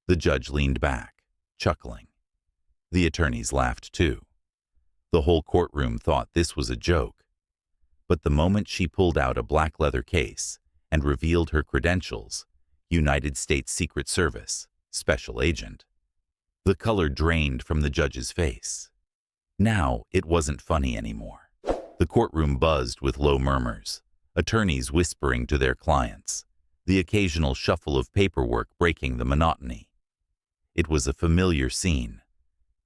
The judge leaned back, chuckling. The attorneys laughed too. The whole courtroom thought this was a joke. But the moment she pulled out a black leather case and revealed her credentials, United States Secret Service, Special Agent, the color drained from the judge's face. Now it wasn't funny anymore. The courtroom buzzed with low murmurs, attorneys whispering to their clients, the occasional shuffle of paperwork breaking the monotony. It was a familiar scene,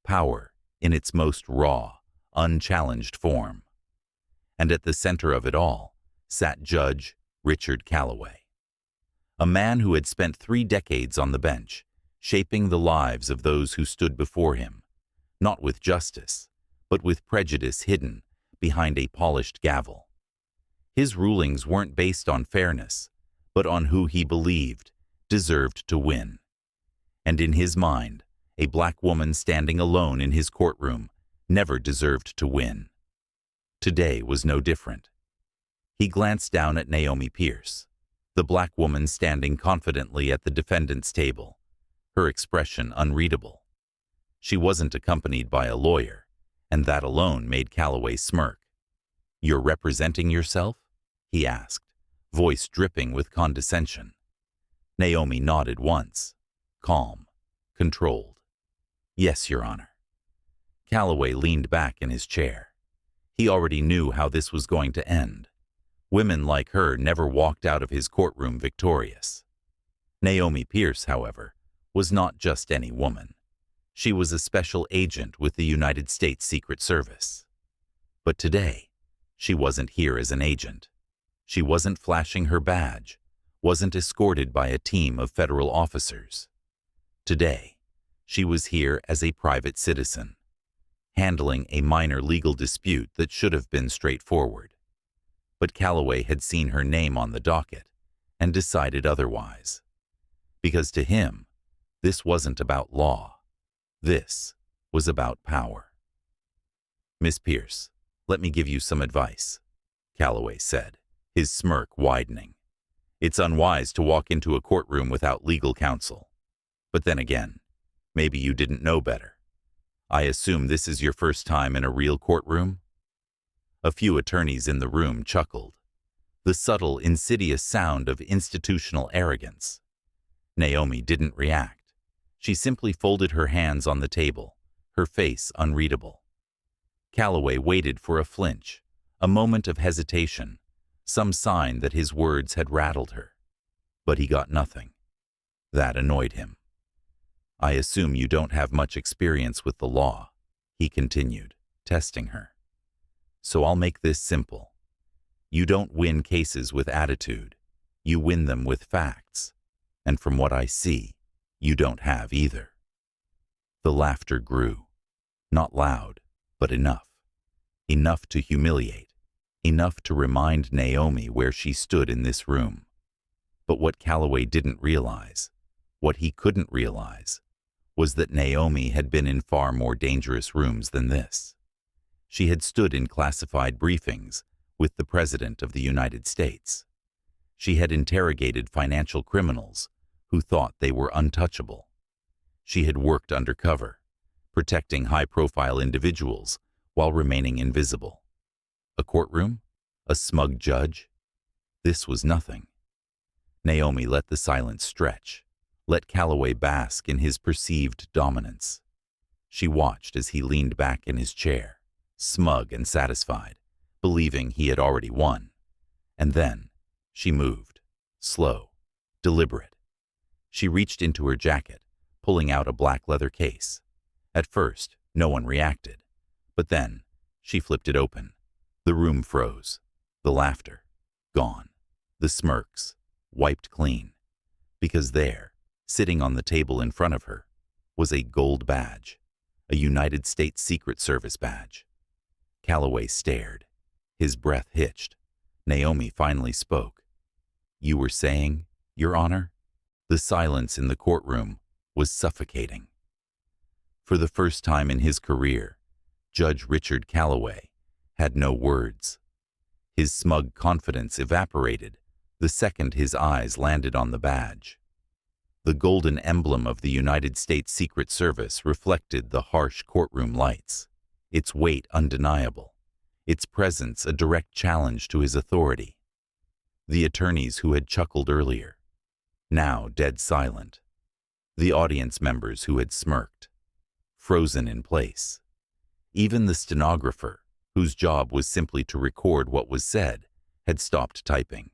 power in its most raw, unchallenged form. And at the center of it all sat Judge Richard Calloway, a man who had spent 3 decades on the bench, shaping the lives of those who stood before him, not with justice, but with prejudice hidden behind a polished gavel. His rulings weren't based on fairness, but on who he believed deserved to win. And in his mind, a black woman standing alone in his courtroom never deserved to win. Today was no different. He glanced down at Naomi Pierce, the black woman standing confidently at the defendant's table, her expression unreadable. She wasn't accompanied by a lawyer, and that alone made Calloway smirk. "You're representing yourself?" he asked, voice dripping with condescension. Naomi nodded once, calm, controlled. "Yes, Your Honor." Calloway leaned back in his chair. He already knew how this was going to end. Women like her never walked out of his courtroom victorious. Naomi Pierce, however, was not just any woman. She was a special agent with the United States Secret Service. But today, she wasn't here as an agent. She wasn't flashing her badge, wasn't escorted by a team of federal officers. Today, she was here as a private citizen, handling a minor legal dispute that should have been straightforward. But Calloway had seen her name on the docket and decided otherwise. Because to him, this wasn't about law. This was about power. "Miss Pierce, let me give you some advice," Calloway said, his smirk widening. "It's unwise to walk into a courtroom without legal counsel. But then again, maybe you didn't know better. I assume this is your first time in a real courtroom?" A few attorneys in the room chuckled, the subtle, insidious sound of institutional arrogance. Naomi didn't react. She simply folded her hands on the table, her face unreadable. Calloway waited for a flinch, a moment of hesitation, some sign that his words had rattled her. But he got nothing. That annoyed him. "I assume you don't have much experience with the law," he continued, testing her. "So I'll make this simple. You don't win cases with attitude. You win them with facts. And from what I see, you don't have either." The laughter grew. Not loud, but enough. Enough to humiliate. Enough to remind Naomi where she stood in this room. But what Calloway didn't realize, what he couldn't realize, was that Naomi had been in far more dangerous rooms than this. She had stood in classified briefings with the President of the United States. She had interrogated financial criminals who thought they were untouchable. She had worked undercover, protecting high-profile individuals while remaining invisible. A courtroom? A smug judge? This was nothing. Naomi let the silence stretch, let Calloway bask in his perceived dominance. She watched as he leaned back in his chair, smug and satisfied, believing he had already won. And then she moved, slow, deliberate. She reached into her jacket, pulling out a black leather case. At first, no one reacted. But then, she flipped it open. The room froze. The laughter, gone. The smirks, wiped clean. Because there, sitting on the table in front of her, was a gold badge, a United States Secret Service badge. Calloway stared. His breath hitched. Naomi finally spoke. "You were saying, Your Honor?" The silence in the courtroom was suffocating. For the first time in his career, Judge Richard Calloway had no words. His smug confidence evaporated the second his eyes landed on the badge. The golden emblem of the United States Secret Service reflected the harsh courtroom lights, its weight undeniable, its presence a direct challenge to his authority. The attorneys who had chuckled earlier, now dead silent. The audience members who had smirked, frozen in place. Even the stenographer, whose job was simply to record what was said, had stopped typing.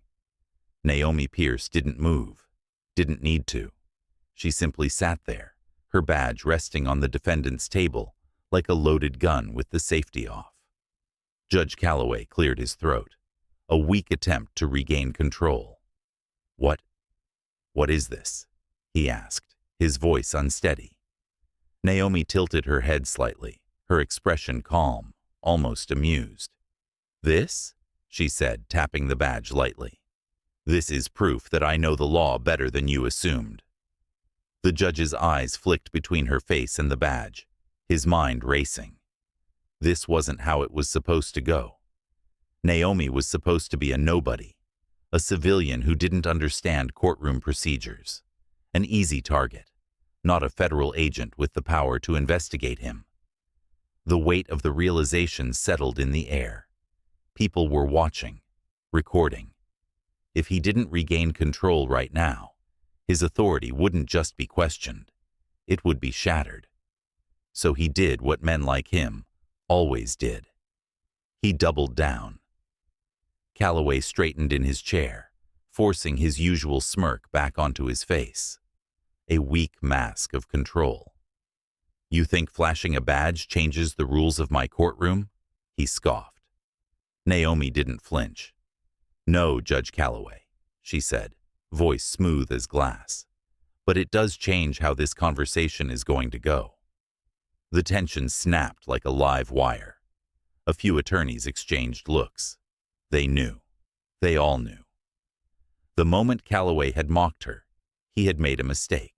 Naomi Pierce didn't move, didn't need to. She simply sat there, her badge resting on the defendant's table like a loaded gun with the safety off. Judge Calloway cleared his throat, a weak attempt to regain control. What is this?" he asked, his voice unsteady. Naomi tilted her head slightly, her expression calm, almost amused. "This?" she said, tapping the badge lightly. "This is proof that I know the law better than you assumed." The judge's eyes flicked between her face and the badge, his mind racing. This wasn't how it was supposed to go. Naomi was supposed to be a nobody, a civilian who didn't understand courtroom procedures, an easy target, not a federal agent with the power to investigate him. The weight of the realization settled in the air. People were watching, recording. If he didn't regain control right now, his authority wouldn't just be questioned, it would be shattered. So he did what men like him always did. He doubled down. Calloway straightened in his chair, forcing his usual smirk back onto his face, a weak mask of control. "You think flashing a badge changes the rules of my courtroom?" he scoffed. Naomi didn't flinch. "No, Judge Calloway," she said, voice smooth as glass. "But it does change how this conversation is going to go." The tension snapped like a live wire. A few attorneys exchanged looks. They knew. They all knew. The moment Calloway had mocked her, he had made a mistake.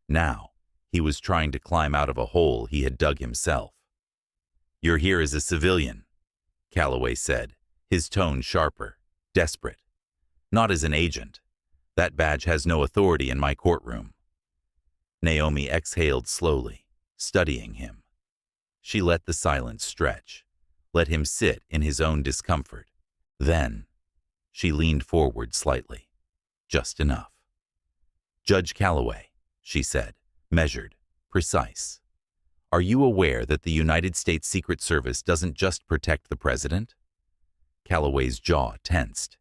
Now, he was trying to climb out of a hole he had dug himself. "You're here as a civilian," Calloway said, his tone sharper, desperate. "Not as an agent. That badge has no authority in my courtroom." Naomi exhaled slowly, studying him. She let the silence stretch, let him sit in his own discomfort. Then, she leaned forward slightly, just enough. "Judge Calloway," she said, measured, precise. "Are you aware that the United States Secret Service doesn't just protect the president?" Calloway's jaw tensed.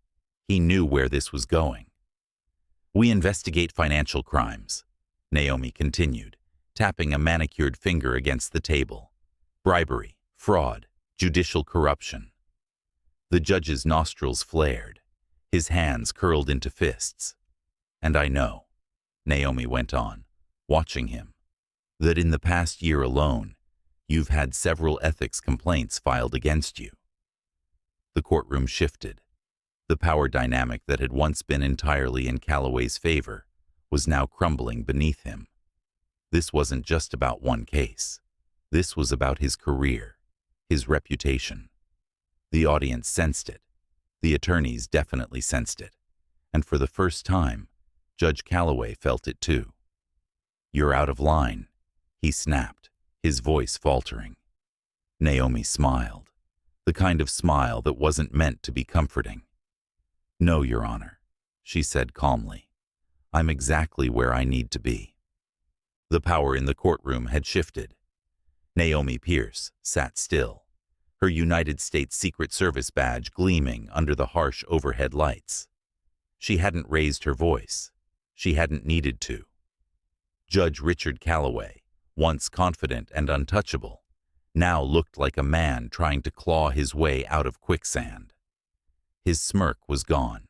He knew where this was going. "We investigate financial crimes," Naomi continued, tapping a manicured finger against the table. "Bribery, fraud, judicial corruption." The judge's nostrils flared, his hands curled into fists. "And I know," Naomi went on, watching him, "that in the past year alone, you've had several ethics complaints filed against you." The courtroom shifted. The power dynamic that had once been entirely in Calloway's favor was now crumbling beneath him. This wasn't just about one case. This was about his career, his reputation. The audience sensed it. The attorneys definitely sensed it. And for the first time, Judge Calloway felt it too. "You're out of line," he snapped, his voice faltering. Naomi smiled, the kind of smile that wasn't meant to be comforting. "No, Your Honor," she said calmly. "I'm exactly where I need to be." The power in the courtroom had shifted. Naomi Pierce sat still, her United States Secret Service badge gleaming under the harsh overhead lights. She hadn't raised her voice. She hadn't needed to. Judge Richard Calloway, once confident and untouchable, now looked like a man trying to claw his way out of quicksand. His smirk was gone,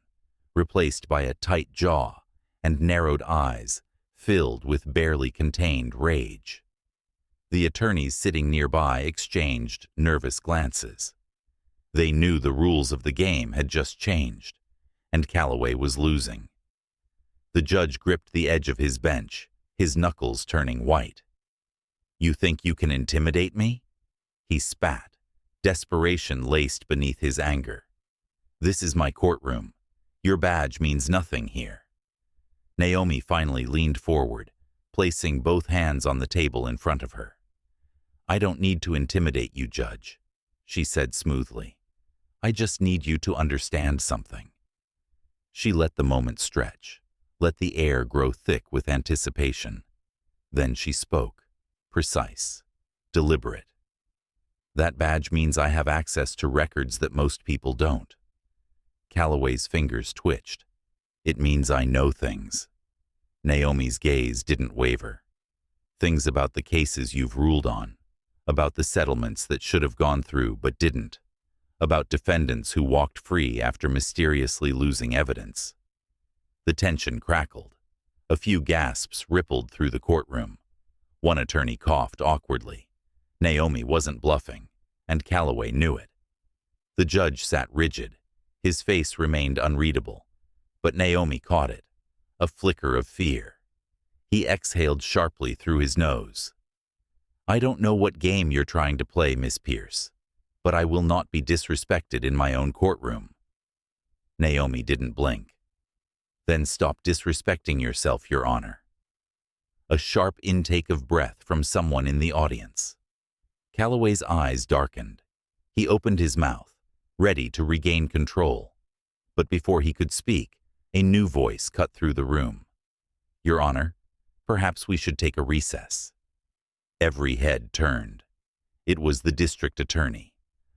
replaced by a tight jaw and narrowed eyes filled with barely contained rage. The attorneys sitting nearby exchanged nervous glances. They knew the rules of the game had just changed, and Calloway was losing. The judge gripped the edge of his bench, his knuckles turning white. "You think you can intimidate me?" He spat, desperation laced beneath his anger. "This is my courtroom. Your badge means nothing here." Naomi finally leaned forward, placing both hands on the table in front of her. "I don't need to intimidate you, Judge," she said smoothly. "I just need you to understand something." She let the moment stretch, let the air grow thick with anticipation. Then she spoke, precise, deliberate. "That badge means I have access to records that most people don't." Calloway's fingers twitched. "It means I know things." Naomi's gaze didn't waver. "Things about the cases you've ruled on, about the settlements that should have gone through but didn't, about defendants who walked free after mysteriously losing evidence." The tension crackled. A few gasps rippled through the courtroom. One attorney coughed awkwardly. Naomi wasn't bluffing, and Calloway knew it. The judge sat rigid. His face remained unreadable, but Naomi caught it, a flicker of fear. He exhaled sharply through his nose. "I don't know what game you're trying to play, Miss Pierce, but I will not be disrespected in my own courtroom." Naomi didn't blink. "Then stop disrespecting yourself, Your Honor." A sharp intake of breath from someone in the audience. Calloway's eyes darkened. He opened his mouth, ready to regain control. But before he could speak, a new voice cut through the room. "Your Honor, perhaps we should take a recess." Every head turned. It was the district attorney,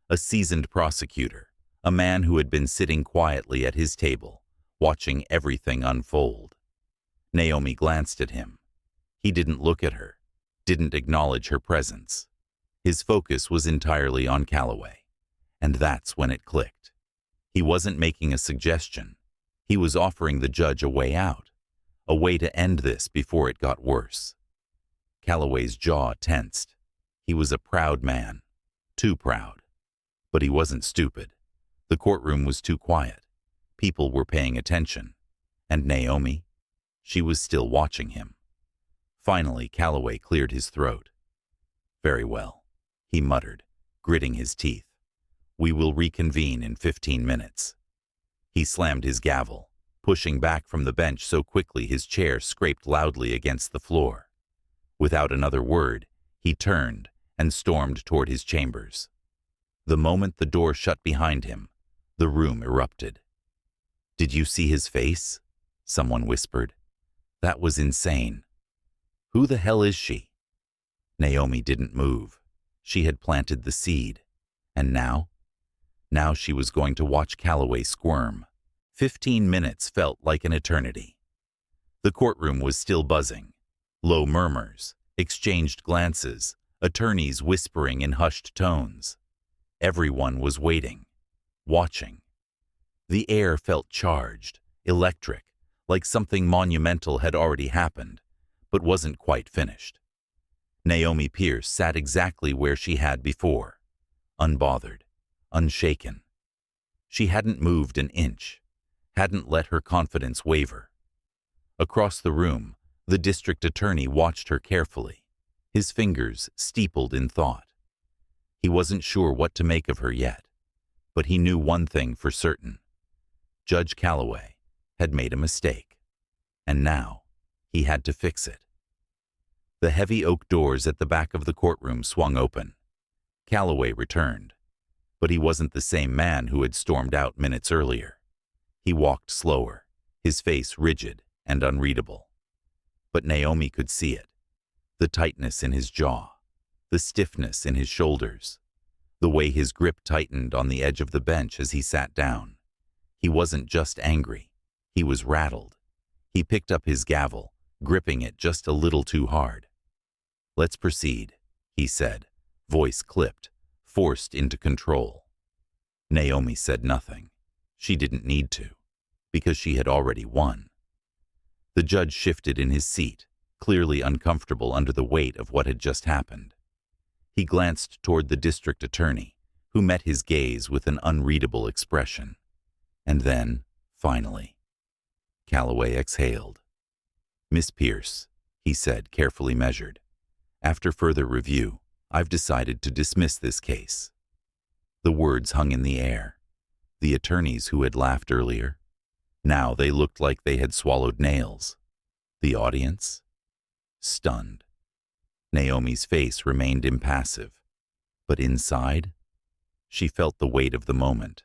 a seasoned prosecutor, a man who had been sitting quietly at his table, watching everything unfold. Naomi glanced at him. He didn't look at her, didn't acknowledge her presence. His focus was entirely on Calloway, and that's when it clicked. He wasn't making a suggestion. He was offering the judge a way out, a way to end this before it got worse. Calloway's jaw tensed. He was a proud man, too proud. But he wasn't stupid. The courtroom was too quiet. People were paying attention. And Naomi? She was still watching him. Finally, Calloway cleared his throat. "Very well," he muttered, gritting his teeth. "We will reconvene in 15 minutes. He slammed his gavel, pushing back from the bench so quickly his chair scraped loudly against the floor. Without another word, he turned and stormed toward his chambers. The moment the door shut behind him, the room erupted. "Did you see his face?" someone whispered. "That was insane. Who the hell is she?" Naomi didn't move. She had planted the seed. And now? Now she was going to watch Calloway squirm. 15 minutes felt like an eternity. The courtroom was still buzzing. Low murmurs, exchanged glances, attorneys whispering in hushed tones. Everyone was waiting, watching. The air felt charged, electric, like something monumental had already happened, but wasn't quite finished. Naomi Pierce sat exactly where she had before, unbothered, unshaken. She hadn't moved an inch, hadn't let her confidence waver. Across the room, the district attorney watched her carefully, his fingers steepled in thought. He wasn't sure what to make of her yet, but he knew one thing for certain. Judge Calloway had made a mistake, and now he had to fix it. The heavy oak doors at the back of the courtroom swung open. Calloway returned, but he wasn't the same man who had stormed out minutes earlier. He walked slower, his face rigid and unreadable. But Naomi could see it, the tightness in his jaw, the stiffness in his shoulders, the way his grip tightened on the edge of the bench as he sat down. He wasn't just angry, he was rattled. He picked up his gavel, gripping it just a little too hard. "Let's proceed," he said, voice clipped, forced into control. Naomi said nothing. She didn't need to, because she had already won. The judge shifted in his seat, clearly uncomfortable under the weight of what had just happened. He glanced toward the district attorney, who met his gaze with an unreadable expression. And then, finally, Calloway exhaled. "Miss Pierce," he said, carefully measured, "after further review, I've decided to dismiss this case." The words hung in the air. The attorneys who had laughed earlier, now they looked like they had swallowed nails. The audience? Stunned. Naomi's face remained impassive, but inside, she felt the weight of the moment.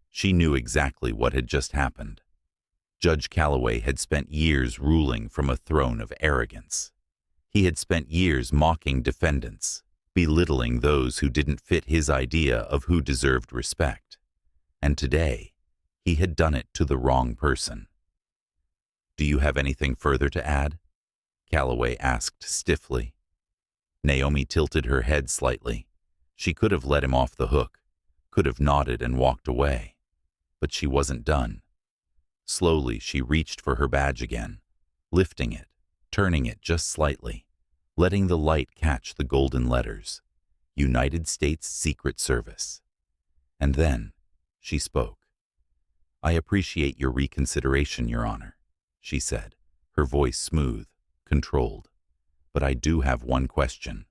She knew exactly what had just happened. Judge Calloway had spent years ruling from a throne of arrogance. He had spent years mocking defendants, belittling those who didn't fit his idea of who deserved respect. And today, he had done it to the wrong person. "Do you have anything further to add?" Calloway asked stiffly. Naomi tilted her head slightly. She could have let him off the hook, could have nodded and walked away. But she wasn't done. Slowly, she reached for her badge again, lifting it, turning it just slightly, letting the light catch the golden letters, United States Secret Service. And then she spoke. "I appreciate your reconsideration, Your Honor," she said, her voice smooth, controlled. "But I do have one question."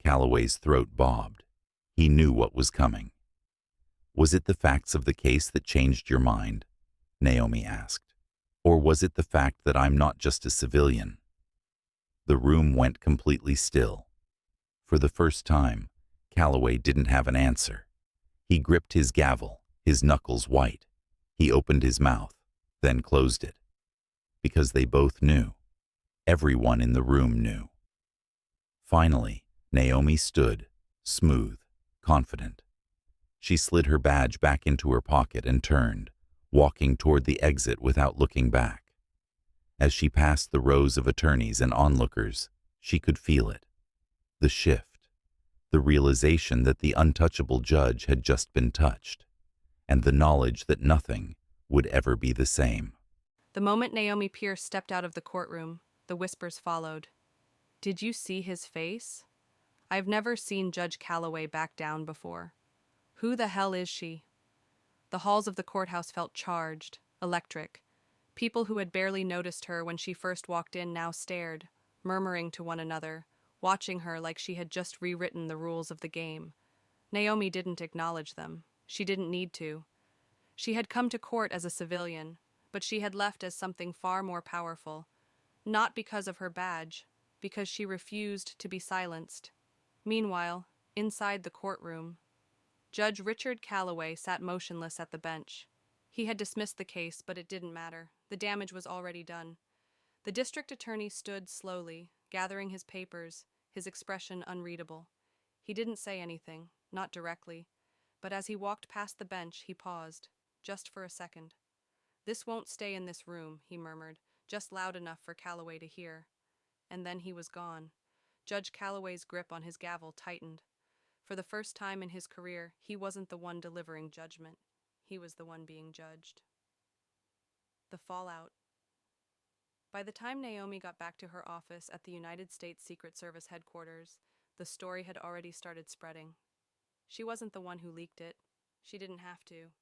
Calloway's throat bobbed. He knew what was coming. "Was it the facts of the case that changed your mind?" Naomi asked. "Or was it the fact that I'm not just a civilian?" The room went completely still. For the first time, Calloway didn't have an answer. He gripped his gavel, his knuckles white. He opened his mouth, then closed it. Because they both knew. Everyone in the room knew. Finally, Naomi stood, smooth, confident. She slid her badge back into her pocket and turned, walking toward the exit without looking back. As she passed the rows of attorneys and onlookers, she could feel it. The shift, the realization that the untouchable judge had just been touched, and the knowledge that nothing would ever be the same. The moment Naomi Pierce stepped out of the courtroom, the whispers followed. "Did you see his face? I've never seen Judge Calloway back down before. Who the hell is she?" The halls of the courthouse felt charged, electric. People who had barely noticed her when she first walked in now stared, murmuring to one another, watching her like she had just rewritten the rules of the game. Naomi didn't acknowledge them. She didn't need to. She had come to court as a civilian, but she had left as something far more powerful. Not because of her badge, because she refused to be silenced. Meanwhile, inside the courtroom, Judge Richard Calloway sat motionless at the bench. He had dismissed the case, but it didn't matter. The damage was already done. The district attorney stood slowly, gathering his papers, his expression unreadable. He didn't say anything, not directly, but as he walked past the bench, he paused, just for a second. "This won't stay in this room," he murmured, just loud enough for Calloway to hear. And then he was gone. Judge Calloway's grip on his gavel tightened. For the first time in his career, he wasn't the one delivering judgment. He was the one being judged. The fallout. By the time Naomi got back to her office at the United States Secret Service headquarters, the story had already started spreading. She wasn't the one who leaked it. She didn't have to.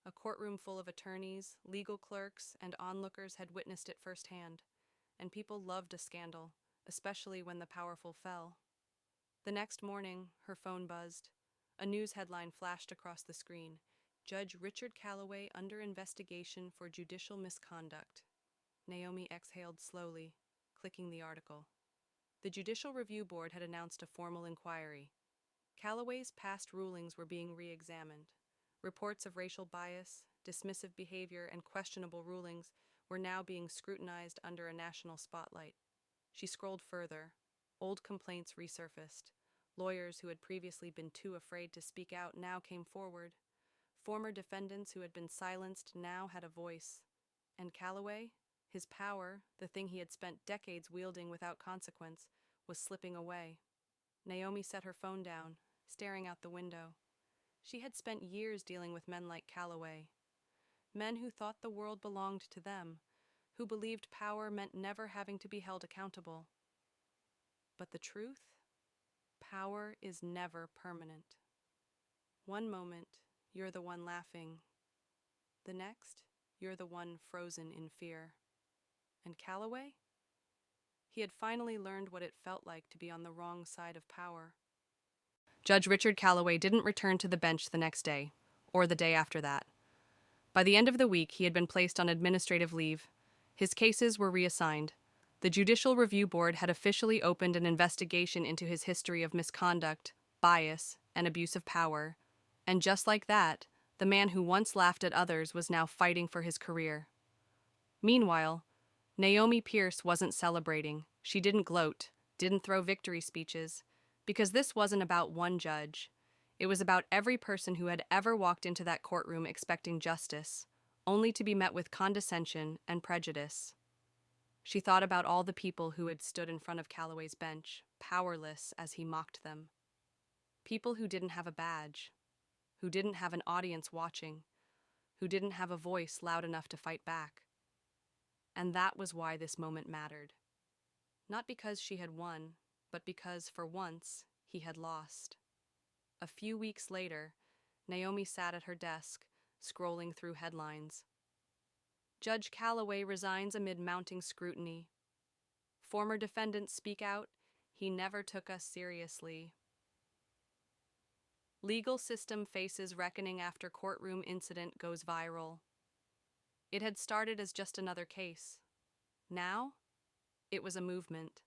A courtroom full of attorneys, legal clerks, and onlookers had witnessed it firsthand, and people loved a scandal, especially when the powerful fell. The next morning, her phone buzzed. A news headline flashed across the screen: "Judge Richard Calloway under investigation for judicial misconduct." Naomi exhaled slowly, clicking the article. The Judicial Review Board had announced a formal inquiry. Calloway's past rulings were being re-examined. Reports of racial bias, dismissive behavior, and questionable rulings were now being scrutinized under a national spotlight. She scrolled further. Old complaints resurfaced. Lawyers who had previously been too afraid to speak out now came forward. Former defendants who had been silenced now had a voice. And Calloway, his power, the thing he had spent decades wielding without consequence, was slipping away. Naomi set her phone down, staring out the window. She had spent years dealing with men like Calloway. Men who thought the world belonged to them, who believed power meant never having to be held accountable. But the truth? Power is never permanent. One moment, you're the one laughing. The next, you're the one frozen in fear. And Calloway? He had finally learned what it felt like to be on the wrong side of power. Judge Richard Calloway didn't return to the bench the next day, or the day after that. By the end of the week, he had been placed on administrative leave. His cases were reassigned. The Judicial Review Board had officially opened an investigation into his history of misconduct, bias, and abuse of power, and just like that, the man who once laughed at others was now fighting for his career. Meanwhile, Naomi Pierce wasn't celebrating. She didn't gloat, didn't throw victory speeches, because this wasn't about one judge. It was about every person who had ever walked into that courtroom expecting justice, only to be met with condescension and prejudice. She thought about all the people who had stood in front of Calloway's bench, powerless as he mocked them. People who didn't have a badge, who didn't have an audience watching, who didn't have a voice loud enough to fight back. And that was why this moment mattered. Not because she had won, but because, for once, he had lost. A few weeks later, Naomi sat at her desk, scrolling through headlines. Judge Calloway resigns amid mounting scrutiny. Former defendants speak out. He never took us seriously. Legal system faces reckoning after courtroom incident goes viral. It had started as just another case. Now, it was a movement.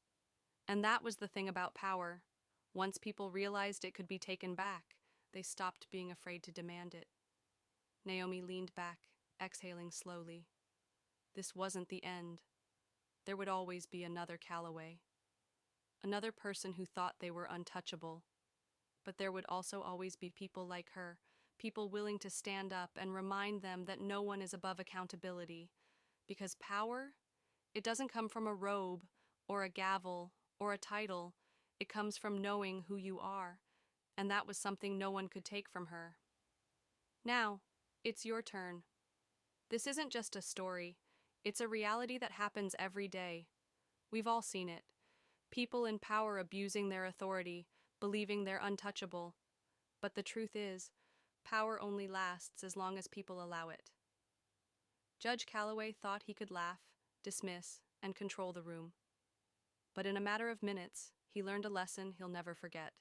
And that was the thing about power. Once people realized it could be taken back, they stopped being afraid to demand it. Naomi leaned back, exhaling slowly. This wasn't the end. There would always be another Calloway. Another person who thought they were untouchable. But there would also always be people like her, people willing to stand up and remind them that no one is above accountability. Because power, it doesn't come from a robe or a gavel or a title. It comes from knowing who you are, and that was something no one could take from her. Now, it's your turn. This isn't just a story. It's a reality that happens every day. We've all seen it. People in power abusing their authority, believing they're untouchable. But the truth is, power only lasts as long as people allow it. Judge Calloway thought he could laugh, dismiss, and control the room. But in a matter of minutes, he learned a lesson he'll never forget.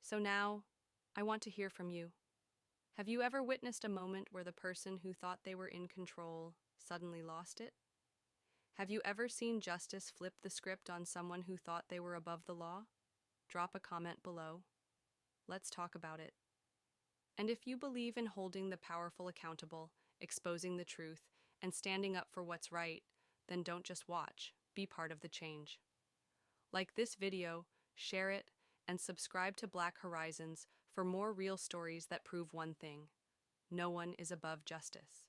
So now, I want to hear from you. Have you ever witnessed a moment where the person who thought they were in control suddenly lost it? Have you ever seen justice flip the script on someone who thought they were above the law? Drop a comment below. Let's talk about it. And if you believe in holding the powerful accountable, exposing the truth, and standing up for what's right, then don't just watch, be part of the change. Like this video, share it, and subscribe to Black Horizons for more real stories that prove one thing: no one is above justice.